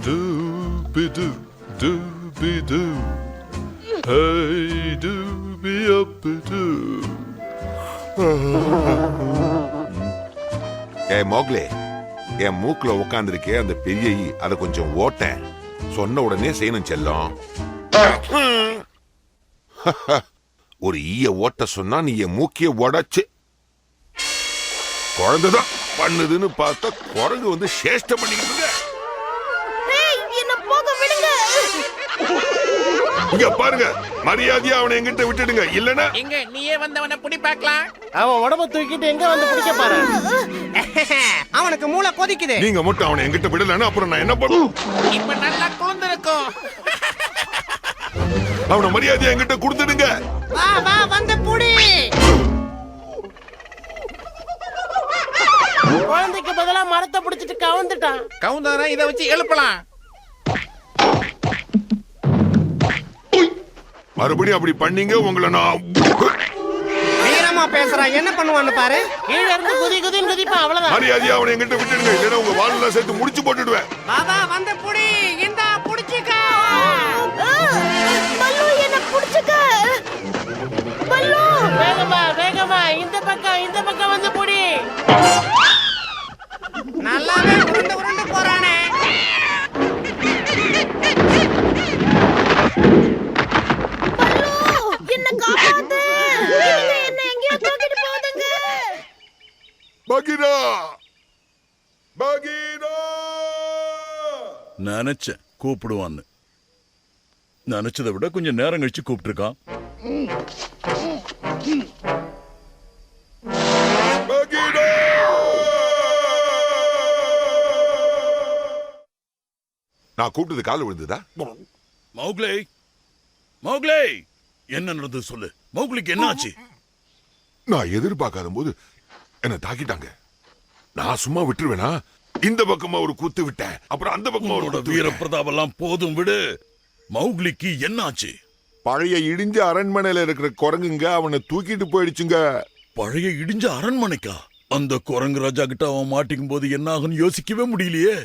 Dooby-doo, dooby-doo. Hey, dooby-up-a-doo. ஏய் மோக்லே, என் மூக்குல உட்காந்துருக்கே அந்த பெரிய ஈ, அதை கொஞ்சம் ஓட்டேன். சொன்ன உடனே செய்யணும் செல்லம். ஒரு ஈய ஓட்ட சொன்னா நீ என் மூக்கிய உடைச்சு குழந்தைதான் பண்ணுதுன்னு பார்த்தா குரங்கு வந்து சேஷ்ட பண்ணிக்கிட்டு இங்க பாருங்க. மரியாதையா அவனை எங்கிட்ட விட்டுடுங்க, இல்லனா எங்க நீயே வந்தவனை புடி பார்க்கலாம். அவன் உடம்ப தூக்கிட்டு எங்க வந்து பிடிக்க பாரு. அவனுக்கு மூளை கொதிக்குது. நீங்க மட்டும் அவனை எங்கிட்ட விடலன்னா அப்புறம் நான் என்ன பண்ணுவேன்? இப்ப நல்லா குளிர்ந்திருக்கும். அவனை மரியாதையா எங்கிட்ட கொடுத்துடுங்க. வா வா வந்து புடி. குழந்தைக்கு பதிலா மரத்தை பிடிச்சிட்டு கவுந்துட்டான். கவுந்தானா இதை வச்சு எழுப்பலாம். மறுபடியும் அப்படி பண்ணீங்க உங்களை நான் வீரமா பேசுறான். என்ன பண்ணுவான்னு பாரு. கீழ இருந்து குதி குதின்னு குதிப்பான். அவ்வளவுதான். மரியாதையா அவனை எங்கிட்ட விட்டுடுங்க, இல்லைன்னா உங்க வாழ்லாம் சேர்த்து முடிச்சு போட்டுடுவேன். பாபா வந்து புடி. இந்தா புடிச்சுக்க. பல்லு என்ன புடிச்சுக்க. பல்லு வேகமா வேகமா இந்த பக்கம் வந்து புடி. நல்லாவே உருண்டு உருண்டு போறானே. என்ன காப்பாத்து. என்ன எங்கேயோ தூக்கிட்டு போகுதுங்க. பகீரா, பகீரா. நினைச்சேன் கூப்பிடுவான்னு. நினைச்சதை விட கொஞ்சம் நேரம் கழிச்சு கூப்பிட்டுருக்கான். பகீரா. நான் கூப்பிட்டது கால விழுந்ததா? மௌக்லே, மௌக்லே, என்ன நடந்தது சொல்லு. மௌக்லிக்கு என்ன ஆச்சு? நான் எதிர்பார்க்காத போது என்ன தாக்கிட்டாங்க. நான் சும்மா விட்டுருவேனா? இந்த பக்கமா ஒரு குத்து விட்டேன், அப்புறம் அந்த பக்கமா ஒரு வீர பிரதாபெல்லாம் போதும் விடு. மௌக்லிக்கு என்ன ஆச்சு? பழைய இடிஞ்ச அரண்மனையில இருக்கிற குரங்குங்க அவனை தூக்கிட்டு போயிடுச்சுங்க. பழைய இடிஞ்ச அரண்மனைக்கா? அந்த குரங்கு ராஜா கிட்ட அவன் மாட்டிக்கும் போது என்ன ஆகுன்னு யோசிக்கவே முடியலையே.